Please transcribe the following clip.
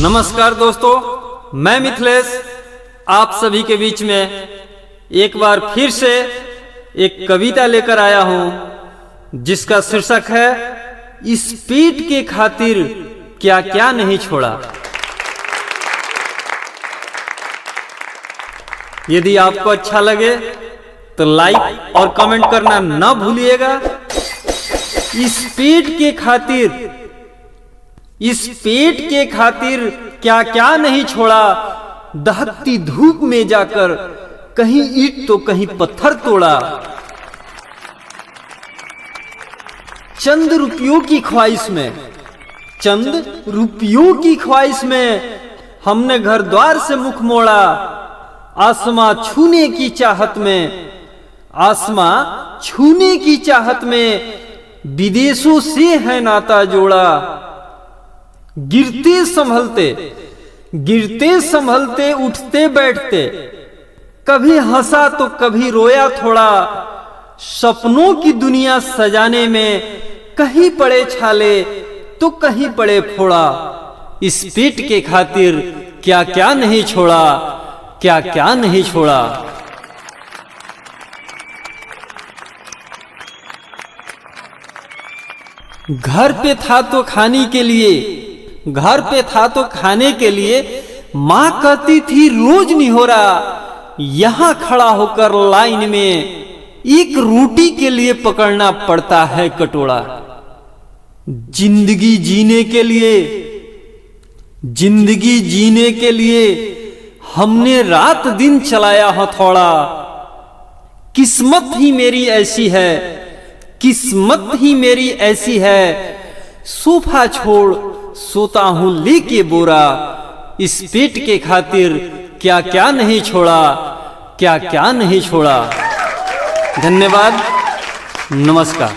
नमस्कार दोस्तों, मैं मिथिलेश आप सभी के बीच में एक बार फिर से एक कविता लेकर आया हूं जिसका शीर्षक है इस पेट के खातिर क्या क्या नहीं छोड़ा। यदि आपको अच्छा लगे तो लाइक और कमेंट करना ना भूलिएगा। इस पेट के खातिर क्या क्या नहीं छोड़ा। दहकती धूप में जाकर कहीं ईंट तो कहीं पत्थर तोड़ा। चंद रुपयों की ख्वाहिश में हमने घर द्वार से मुख मोड़ा। आसमां छूने की चाहत में विदेशों से है नाता जोड़ा। गिरते संभलते उठते बैठते, कभी हंसा तो कभी रोया थोड़ा। सपनों की दुनिया सजाने में कहीं पड़े छाले तो कहीं पड़े फोड़ा। इस पेट के खातिर क्या क्या नहीं छोड़ा, क्या क्या नहीं छोड़ा। घर पे था तो खाने के लिए माँ कहती थी रोज निहोरा। यहाँ खड़ा होकर लाइन में एक रोटी के लिए पकड़ना पड़ता है कटोरा। जिंदगी जीने के लिए हमने रात दिन चलाया हथौड़ा। किस्मत ही मेरी ऐसी है, सोफा छोड़ सोता हूं लेके बोरा। इस पेट के खातिर क्या क्या नहीं छोड़ा, क्या क्या नहीं छोड़ा। धन्यवाद, नमस्कार।